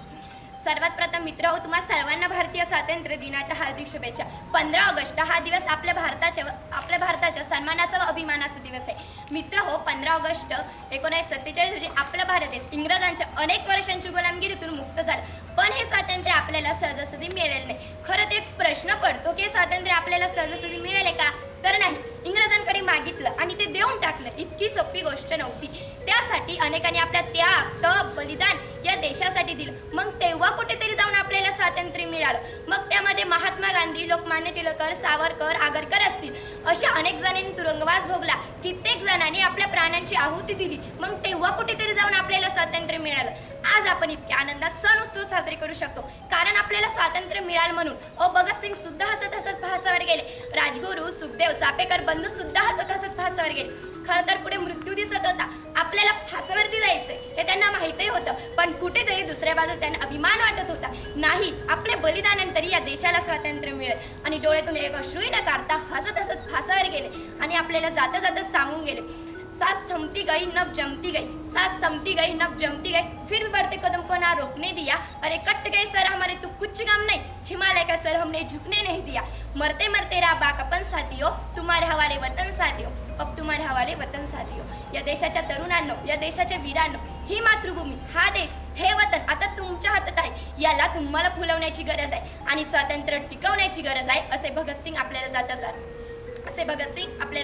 सर्वात प्रथम मित्र हो, तुम्हा सर्वांना भारतीय स्वातंत्र्य दिनाच्या हार्दिक शुभेच्छा. 15 ऑगस्ट हा दिवस आपल्या भारताच्या सन्मानाचा व अभिमानाचा दिवस आहे. मित्र हो, 15 ऑगस्ट 1947 रोजी आपला भारत देश इंग्रजांच्या अनेक वर्षांची गुलामगिरीतून मुक्त झाला, पण हे स्वातंत्र्य आपल्याला सहजासहजी मिळालेले नाही. खरं तर एक प्रश्न पडतो की स्वातंत्र्य आपल्याला सहजासहजी मिळाले का, तर नाही. इंग्रजांकडे मागितलं आणि ते देऊन टाकलं, इतकी सोपी गोष्ट नव्हती. त्यासाठी अनेकांनी आपल्या त्याग, तप, बलिदान या देशासाठी दिलं. मग तेव्हा कुठेतरी जाऊन आपल्याला स्वातंत्र्य मिळालं. मग त्यामध्ये महात्मा गांधी, लोकमान्य टिळक, सावरकर, आगरकर असतील, अशा अनेक जणांनी तुरुंगवास भोगला. कित्येक जणांनी आपल्या प्राणांची आहुती दिली. मग तेव्हा कुठेतरी जाऊन आपल्याला स्वातंत्र्य मिळालं. आज आपण इतक्या आनंदात सण उत्सव साजरे करू शकतो, कारण आपल्याला स्वातंत्र्य मिळालं म्हणून. भगतसिंग सुद्धा हसत हसत फासावर गेले. राजगुरू, सुखदेव, चापेकर बंधू सुद्धा हसत हसत फासावर गेले. खरं तर पुढे मृत्यू दिसत होता. आपल्याला फासावरती जायचंय हे त्यांना माहितही होतं, पण कुठेतरी दुसऱ्या बाजूला त्यांना अभिमान वाटत होता. नाही, आपल्या बलिदानानंतर या देशाला स्वातंत्र्य मिळेल. आणि डोळ्यातून एक अश्रूही न काढता हसत हसत फासावर गेले आणि आपल्याला जाता जाता सांगून गेले, सांस थमती गई नब जमती गई, सांस थमती गई नब जमती गई, फिर भी बढ़ते कदम को ना रोकने दिया, अरे कट गए सर हमारे तो कुछ गम नहीं, हिमालय का सर हमने झुकने नहीं दिया, मरते मरते रहा बाक अपन साथियों, तुम्हारे हवाले वतन साथियों, अब तुम्हारे हवाले वतन साथियों. या देशाच्या तरुणांनो, या देशाच्या वीरांनो, ही मातृभूमी, हा देश, हे वतन आता तुमच्या हातात आहे. याला तुम्हाला फुलवण्याची गरज आहे आणि स्वातंत्र्य टिकवण्याची गरज आहे, असे भगतसिंग आपल्याला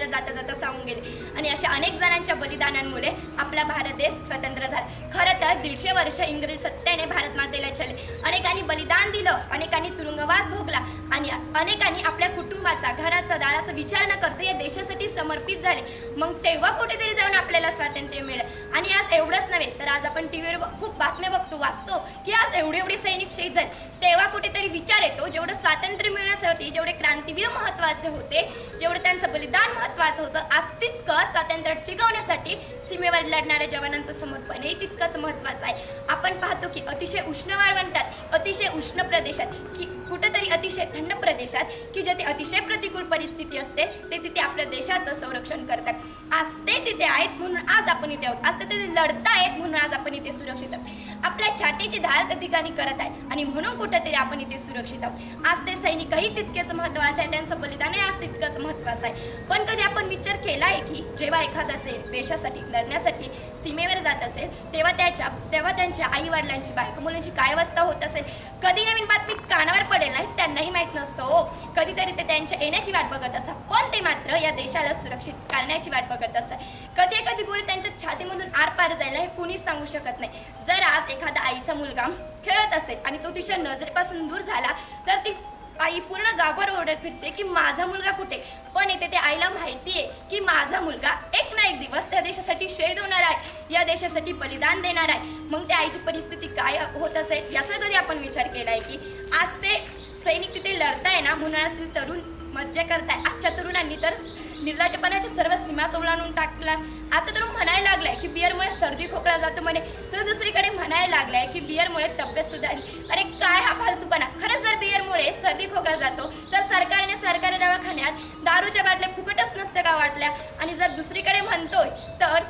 जाता जाता सांगून गेले. आणि अशा अनेक जणांच्या बलिदानांमुळे आपला भारत देश स्वतंत्र झाला. खरं तर 150 वर्ष इंग्रजी सत्तेने भारत मातेला छळले. अनेकांनी बलिदान दिलं, अनेकांनी तुरुंगवास भोगला आणि अनेकांनी आपल्या कुटुंबाचा, घराचा, दाराचा विचार न करता या देशासाठी समर्पित झाले. मग तेव्हा कुठेतरी जाऊन आपल्याला स्वातंत्र्य मिळालं. आणि आज एवढंच नव्हे तर आज आपण टीव्हीवर खूप बातम्या बघतो, वाचतो की आज एवढे सैनिक शहीद झाले. तेव्हा कुठेतरी विचार येतो, जेवढं स्वातंत्र्य मिळण्यासाठी जेवढे क्रांतीवीर महत्त्वाचे होते, जेवढे जितकं बलिदान महत्वाचं होतं आज तितकं स्वातंत्र्य टिकवण्यासाठी सीमेवर लढणाऱ्या जवानांचं समर्पणही तितकंच महत्वाचं आहे. आपण पाहतो की अतिशय उष्ण वाळवंटात, अतिशय उष्ण प्रदेशात की कुठेतरी अतिशय थंड प्रदेशात की जेथे अतिशय प्रतिकूल परिस्थिती असते ते तिथे आपल्या देशाचं संरक्षण करतात. आज ते तिथे आहेत म्हणून आज आपण इथे आहोत. आज ते तिथे लढतायत म्हणून आज आपण इथे सुरक्षित आहोत. आपल्या छातीची धार त्या ठिकाणी करत आहे आणि म्हणून कुठेतरी आपण इथे सुरक्षित आहोत. आज ते सैनिकही तितकेच महत्वाचं आहे, त्यांचं बलिदानही आज तितकंच महत्वाचं आहे. पण कधी आपण विचार केला आहे की जेव्हा एखादा देशासाठी लढण्यासाठी सीमेवर जात असेल तेव्हा त्यांच्या आई वडिलांची, बायको मुलांची काय अवस्था होत असेल? कधी नवीन बातमी कानावर पडेल नाही त्यांनाही माहीत नसतं हो. कधीतरी ते त्यांच्या येण्याची वाट बघत असतात, पण ते मात्र या देशाला सुरक्षित करण्याची वाट बघत असतात. कधी कधी गोळी त्यांच्या छातीमधून आरपार जायला हे कुणीच सांगू शकत नाही. जर आज एखादा आईचा मुलगा खेळत असेल आणि तो तिच्या नजरेपासून दूर झाला तर ती आई पूर्ण गावभर ओरडत फिरते की माझा मुलगा कुठे? पण येथे त्या आईला माहिती आहे की माझा मुलगा एक ना एक दिवस त्या देशासाठी शहीद होणार आहे, या देशासाठी बलिदान देणार आहे. मग त्या आईची परिस्थिती काय होत असेल याचा कधी आपण विचार केला आहे की आज ते सैनिक तिथे लढताय ना म्हणून आज तरुण मज्जा करताय. आजच्या तरुणांनी तर निर्लज्जपणाच्या सर्व सीमा ओलांडून टाकला. आता तर म्हणायला लागलाय की बिअरमुळे सर्दी खोकला जातो म्हणे, तर दुसरीकडे म्हणायला लागलाय की बिअरमुळे तब्येत सुधारली. अरे काय हा फालतूपणा! खरंच जर बिअरमुळे सर्दी खोकला जातो तर सरकारी दवाखान्यात दारूच्या बाटल्या फुकटच नसते का वाटल्या? आणि जर दुसरीकडे म्हणतोय तर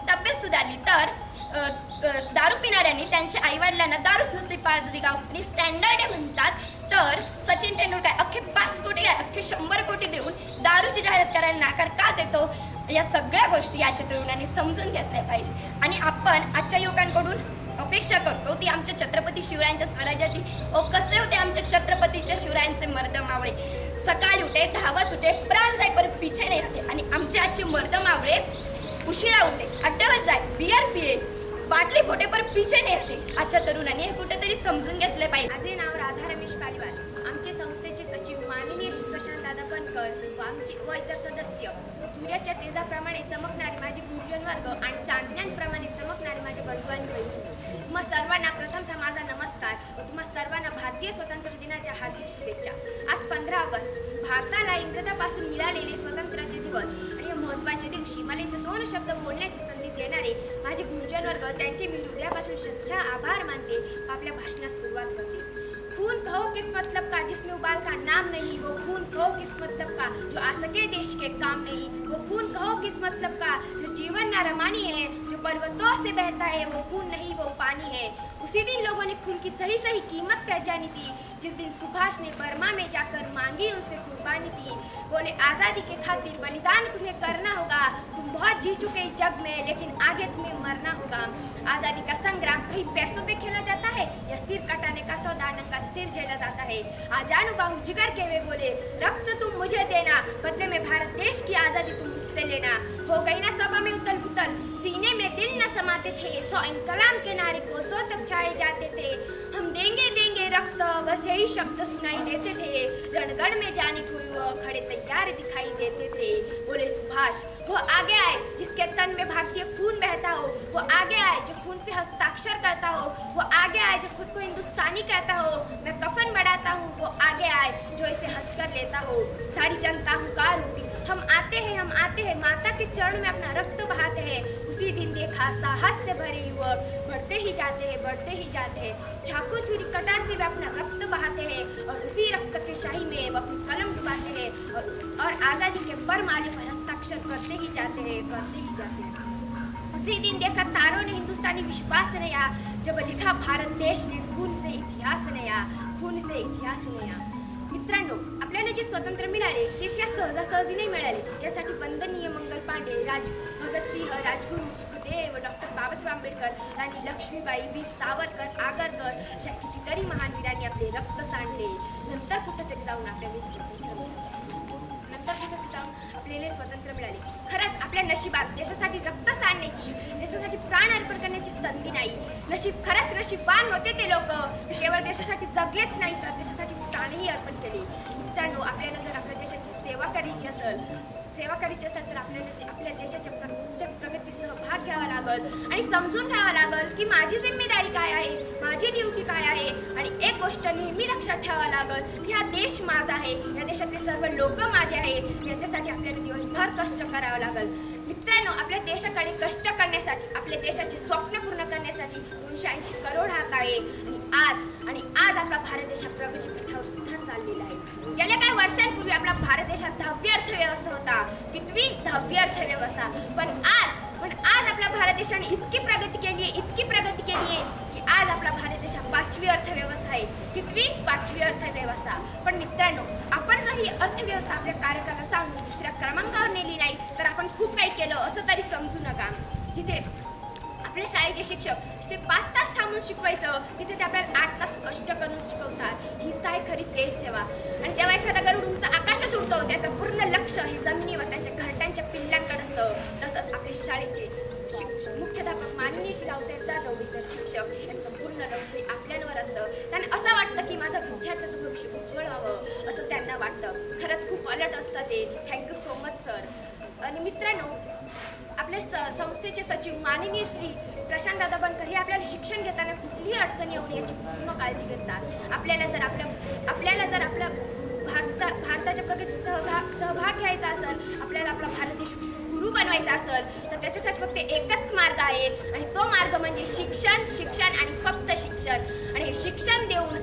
तब्येत सुधारली तर दारू पिणाऱ्यांनी त्यांच्या आईवडिलांना दारूच नुसती पाच दिगाव आणि स्टँडर्ड म्हणतात. तर सचिन तेंडुलकर अख्खे 5 कोटी अख्खे 100 कोटी देऊन दारूची जाहिरात करायला नाकार का देतो? या सगळ्या गोष्टी याच्या तरुणांनी समजून घेतल्या पाहिजे. आणि आपण आजच्या युवकांकडून अपेक्षा करतो ती आमच्या छत्रपती शिवरायांच्या स्वराज्याची. कसे होते आमच्या छत्रपतीच्या शिवरायांचे मर्द मावळे? सकाळी उठे, धावत उठे, प्राण जाय परत पिछे नाही हटे. आणि आमचे आजचे मर्द मावळे उशिरा उठे, अड्ड्यावर जाय, बियर पिये, बाटली फोटे पर पिछे नाही हटे. आजच्या तरुणांनी हे कुठेतरी समजून घेतले पाहिजे. माझे नाव राधा रमेश पालिवाल, आमचे संस्थेचे सचिव माननीय प्रशांतदादा बनकर व इतर सदस्य, सूर्याच्या तेजाप्रमाणे चमकणारे माझे गुरुजन वर्ग आणि चांदण्यांप्रमाणे चमकणारे माझे बंधू आणि बहिणी, तुम्हा सर्वांना प्रथमतः माझा नमस्कार व तुम्हा सर्वांना भारतीय स्वातंत्र्य दिनाच्या हार्दिक शुभेच्छा. आज 15 ऑगस्ट भारताला इंग्रजांपासून मिळालेले स्वातंत्र्याचे दिवस आणि या महत्त्वाच्या दिवशी मला इथे 2 शब्द बोलण्याची संधी देणारे माझे गुरुजन वर्ग, त्यांचे मी हृदयापासून शतशः आभार मानते व आपल्या भाषणास सुरुवात करते. खून कहो किस मतलब का जिसमें उबाल का नाम नहीं, वो खून कहो किस मतलब का जो आ सके देश के काम नहीं, वो खून कहो किस मतलब का जो जीवन न रमानी है, जो पर्वतों से बहता है, वो खून नहीं वो पानी है. उसी दिन लोगों ने खून की सही सही कीमत पहचानी थी, जिस दिन सुभाष ने बर्मा में जाकर मांगी उनसे कुर्बानी थी. बोले आज़ादी के खातिर बलिदान तुम्हें करना होगा, तुम बहुत जी चुके इस जग में, लेकिन आगे तुम्हें मरना होगा. आज़ादी का संग्राम कहीं पैसों पे खेला जाता है या सिर कटाने का सौदा का सिर झेला जाता है. आजानु बाहु जिगर के वे बोले रक्त तुम मुझे देना, बदले में भारत देश की आज़ादी तुम मुझसे लेना. हो गई ना सभा में उतल फुतल, सीने में दिल न समाते थे, 100 इनकलाम के नारे कोसों तक छाए जाते थे. हम देंगे देंगे रक्त, बस यही शब्द सुनाई देते थे. रणगढ़ में जाने को वो खड़े तैयार दिखाई देते थे. बोले सुभाष वो आगे आए जिसके तन में भारतीय खून बहता हो, वो आगे आए जो खून से हस्ताक्षर करता हो, वो आगे आए जो खुद को हिंदुस्तानी कहता हो. मैं कफन बढ़ाता हूँ, वो आगे आए जो इसे हंसकर लेता हो. सारी जनता हुंकार उठी, हम आते हैं माता के चरण में अपना रक्त बहाते हैं. उसी दिन देखा साहस से भरे युवक बढ़ते ही जाते हैं. चाकू छुरी कटार से वे अपना रक्त बहाते हैं और उसी रक्त के शाही में वो अपनी कलम डुबाते हैं और आज़ादी के बरमाले पर हस्ताक्षर करते ही जाते हैं. उसी दिन देखा तारों ने हिंदुस्तानी विश्वास नया, जब लिखा भारत देश ने खून से इतिहास नया. मित्रांनो, आपल्याला जे स्वातंत्र्य मिळाले ते त्या सहजासहजी नाही मिळाले. यासाठी वंदनीय मंगल पांडे, भगतसिंह, राजगुरू, सुखदेव, डॉक्टर बाबासाहेब आंबेडकर, राणी लक्ष्मीबाई, वीर सावरकर, आगरकर अशा कितीतरी महानवीरांनी आपले रक्त सांडले. नंतर कुठेतरी जाऊन आपल्याला स्वातंत्र्य मिळाले. खरंच आपल्या नशिबात देशासाठी रक्त सांडण्याची, देशासाठी प्राण अर्पण करण्याची संधी नाही. खरंच नशीबवान होते ते लोक, केवळ देशासाठी जगलेच नाही तर देशासाठी प्राणही अर्पण केले. मित्रांनो, आपल्याला जर आपल्या देशाची सेवा करायची असेल तर आपल्याला आपल्या देशाच्या प्रत्येक प्रगतीसह भाग घ्यावा लागल आणि समजून घ्यावा लागल की माझी जिम्मेदारी काय आहे, माझी ड्युटी काय आहे. आणि एक गोष्ट नेहमी लक्षात ठेवावं लागल की हा देश माझा आहे, या देशातले सर्व लोक माझे आहे. याच्यासाठी आपल्याला कठोर कष्ट करावं लागेल. मित्रांनो, आपल्या देशाकडे कष्ट करण्यासाठी, आपल्या देशाचे स्वप्न पूर्ण करण्यासाठी 280 करोड हात आहे. आणि आज आपला भारत देश प्रगतीपथावर सुद्धा चाललेला आहे. गेल्या काही वर्षांपूर्वी आपला भारत देशात 10वी अर्थव्यवस्था होता. कितवी? 10वी अर्थव्यवस्था. पण आज आपल्या भारत देशाने इतकी प्रगती केली आहे की आज आपला भारत देश 5वी अर्थव्यवस्था आहे. कितवी? 5वी अर्थव्यवस्था. पण मित्रांनो, आपण जर ही अर्थव्यवस्था आपल्या कार्यकाळात सांगून दुसऱ्या क्रमांकावर नेली नाही तर आपण खूप काही केलं असं तरी समजू नका. जिथे आपल्या शाळेचे शिक्षक जिथे 5 तास थांबून शिकवायचं तिथे ते आपल्याला 8 तास कष्ट करून शिकवतात. हीच आहे खरी देश सेवा. आणि जेव्हा एखादा गरुड उंच आकाशात उडतो त्याचं पूर्ण लक्ष हे जमिनीवर त्यांच्या घरट्यांच्या पिल्लांकडे असतं. तसंच आपल्या शाळेचे मुख्याध्यापक माननीय श्री रावसाहेब जाधव इतर शिक्षक यांचं पूर्ण लक्ष आपल्यावर असतं. त्यांना असं वाटतं की माझं विद्यार्थ्याचं भविष्य उज्ज्वल व्हावं असं त्यांना वाटतं. खरंच खूप अलर्ट असतं ते. Thank you so much sir. आणि मित्रांनो, आपल्या संस्थेचे सचिव माननीय श्री प्रशांत दादा बनकर हे आपल्याला शिक्षण घेताना कुठलीही अडचण येऊ नये याची पूर्ण काळजी घेतात. आपल्याला जर आपल्या भारताच्या प्रगतीत सहभाग घ्यायचा असेल, आपल्याला आपला भारत देश गुरु बनवायचा असेल तर त्याच्यासाठी फक्त एकच मार्ग आहे आणि तो मार्ग म्हणजे शिक्षण आणि फक्त शिक्षण. आणि हे शिक्षण देऊन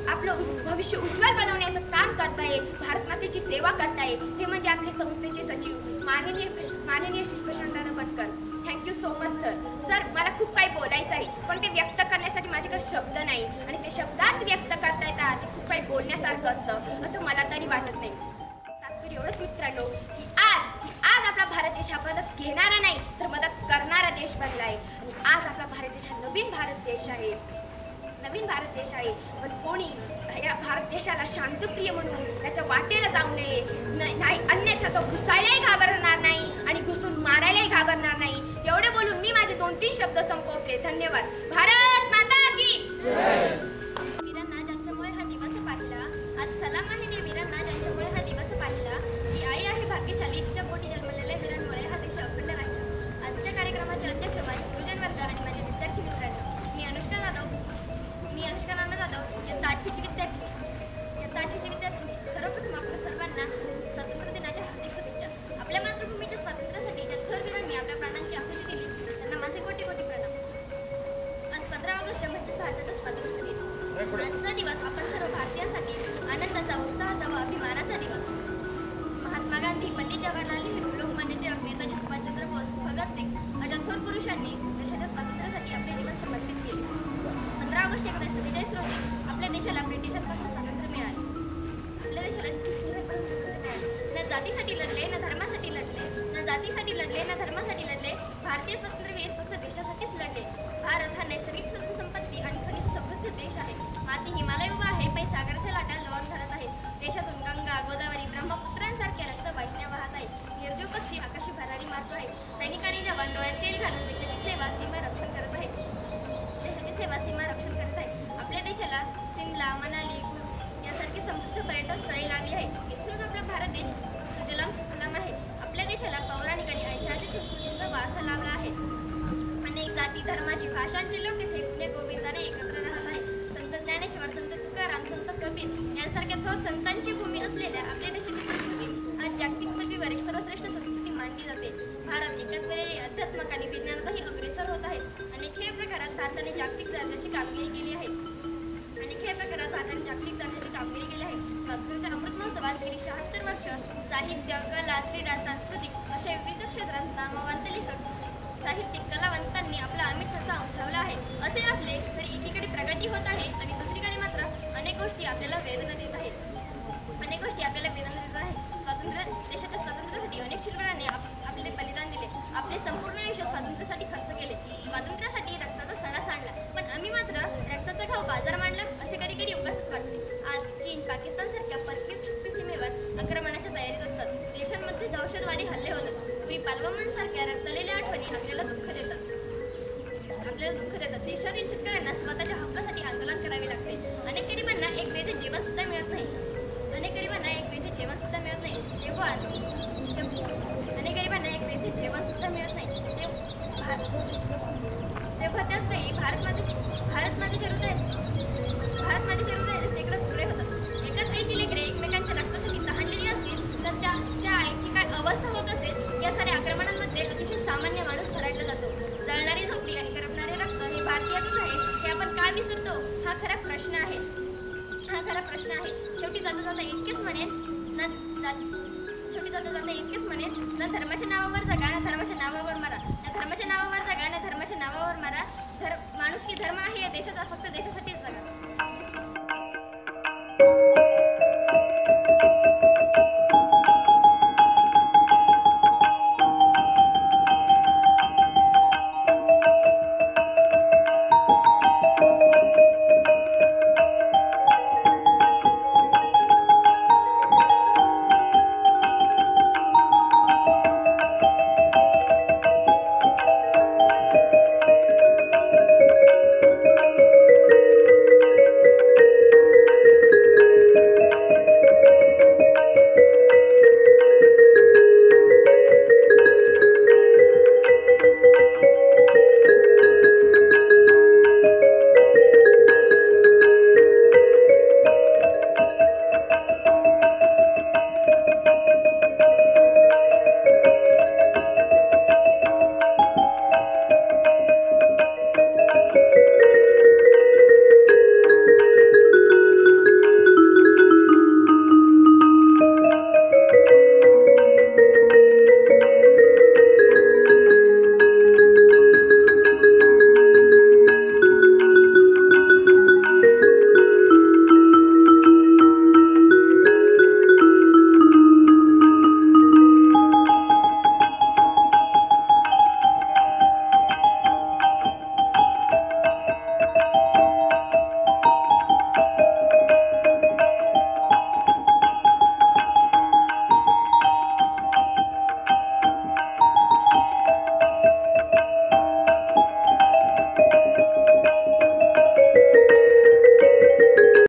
आपलं भविष्य उज्ज्वल बनवण्याचं काम करताय, भारत मातेची सेवा करताय ते म्हणजे आपले संस्थेचे सचिव माननीय Shri Prashant Dada Bankar. Thank you so much sir. Sir, मला खूप काही बोलायचं आहे पण ते व्यक्त करण्यासाठी माझ्याकडे शब्द नाही आणि ते शब्दात व्यक्त करता येतात ते खूप काही बोलण्यासारखं असतं असं मला तरी वाटत नाही. तात्पर्य एवढंच मित्रांनो की आज आपला भारत देश हा मदत घेणारा नाही तर मदत करणारा देश बनला आहे. आणि आज आपला भारत देश हा नवीन भारत देश आहे. पण कोणी या भारत देशाला शांतप्रिय म्हणून त्याच्या वाटेला जाऊ नये. नाही, अन्यथा तो घुसायलाही घाबरणार नाही आणि घुसून मारायलाही घाबरणार नाही. एवढे बोलून मी माझे 2-3 शब्द संपवते. धन्यवाद. भारत माता की जय. वीरांना ज्यांच्यामुळे हा दिवस पाहिला, आज सलाम आहे ते वीरांना ज्यांच्यामुळे हा दिवस पाहिला की आई आहे भाग्यशाली जिच्या पोटी जन्मलेल्या वीरांमुळे हा देश अखंड राहिला. आजच्या कार्यक्रमाचे अध्यक्ष माझे गुरुजन वर्ग आणि माझे विद्यार्थी मित्रांनो, मी अनुष्का नांदा जाधव इयत्ता 8वीची विद्यार्थिनी. सर्वप्रथम आपल्या सर्वांना स्वातंत्र्य दिनाच्या हार्दिक शुभेच्छा. आपल्या मातृभूमीच्या स्वातंत्र्यासाठी ज्या थोर वीरांनी आपल्या प्राणांची आहुती दिली त्यांना माझे कोटी प्रणाम. आज 15 ऑगस्ट म्हणजेच भारताचा स्वातंत्र्य दिन. आजचा दिवस आपण सर्व भारतीयांसाठी आनंदाचा, उत्साहाचा व अभिमानाचा दिवस. महात्मा गांधी, पंडित जवाहरलाल नेहरू, लोकमान्य टिळक, नेताजी सुभाषचंद्र बोस, भगतसिंग अशा थोर पुरुषांनी देशाच्या स्वातंत्र्यासाठी आपले जीवन समर्पित केले. 15 ऑगस्ट 1947 रोजी आपल्या देशाला ब्रिटिशांपासून स्वातंत्र्य मिळाले. न जातीसाठी लढले, न धर्मासाठी लढले. भारतीय स्वातंत्र्यवीर फक्त देशासाठीच लढले. भारत हा नैसर्गिक संपत्ती आणि खनिज समृद्ध देश आहे. माती हिमालय उभा आहे, पै सागराच्या लाटा लवान धरत आहे. देशातून गंगा, गोदावरी, ब्रह्मपुत्रांसारख्या रक्तवाहिन्या वाहत आहे. निर्जीव पक्षी आकाशी भरारी मारतो आहे. सैनिकांनी जवान डोळ्यात तेल घालून देशाची सेवा सीमा रक्षण करत आहे. आपल्या देशाला सिमला, मनाली, कुलू यासारखी समृद्ध पर्यटन स्थळे लाभली आहेत. इथूनच आपला भारत देश सुजलाम सुफलाम आहे. आपल्या देशाला पौराणिक आणि ऐतिहासिक संस्कृतीचा वारसा लाभला आहे. अनेक जाती, धर्माची, भाषांचे लोक इथे पुण्य गोविंदाने एकत्र राहत आहेत. संत ज्ञानेश्वर, संत तुकाराम, संत कबीर यांसारख्या थोर संतांची भूमी असलेल्या आपल्या देशाची संस्कृती आज जागतिक पृथ्वीवर एक सर्वश्रेष्ठ संस्कृती मानली जाते. भारत एकाच वेळी अध्यात्मक आणि विज्ञानातही अग्रेसर होत आहे. अनेक प्रकारात भारताने जागतिक दर्जाची कामगिरी केली आहे. स्वातंत्र्याच्या अमृत महोत्सवात गेली 76 वर्ष साहित्य, कला, क्रीडा, सांस्कृतिक अशा विविध क्षेत्रात नामवंत लेखक, साहित्यिक, कलावंतांनी आपला अमिट ठसा उमटवला आहे. असे असले तरी एकीकडे प्रगती होत आहे आणि दुसरीकडे मात्र अनेक गोष्टी आपल्याला वेदना देत आहेत. देशाच्या स्वातंत्र्यासाठी अनेक शूरवीरांनी आपले बलिदान दिले. आपले संपूर्ण आयुष्य स्वातंत्र्यासाठी खर्च केले. स्वातंत्र्यासाठी रक्ताचा सडा सांडला. पण आम्ही मात्र रक्ताचा घाव बाजार मांडला असे कधी उगाचच वाटते. आज चीन, पाकिस्तानसारख्या परकीय शक्ती सीमेवर आक्रमणाच्या तयारीत असतात. देशांमध्ये दहशतवादी हल्ले होतात. पूर्वी पालवमांसारख्या रक्तलेल्या आठवणी आपल्याला दुःख देतात. देशातील शेतकऱ्यांना स्वतःच्या हक्कासाठी आंदोलन करावे लागते. अनेक गरिबांना एक वेळचे जेवण सुद्धा मिळत नाही. तेव्हा त्याच वेळी भारत मातेच्या हृदयात शेकडो तुकडे होतात. एकाच आईची लेकरे एकमेकांच्या रक्तासाठी तहानलेली असतील तर त्या आईची काय अवस्था होत असेल, या साऱ्या आक्रमणांमध्ये अतिशय सामान्य माणूस भरडला जातो. जळणारी झोपडी आणि करपणारे रक्त हे भारतीयाचंच आहे, हे आपण का विसरतो? हा खरा प्रश्न आहे. शेवटी जाता जाता इतकेच म्हणेन ना धर्माच्या नावावर जगा, ना धर्माच्या नावावर मारा. ना धर्माच्या नावावर जगा, ना धर्माच्या नावावर मारा. माणुसकी धर्म आहे या देशाचा, फक्त देशासाठीच जगा.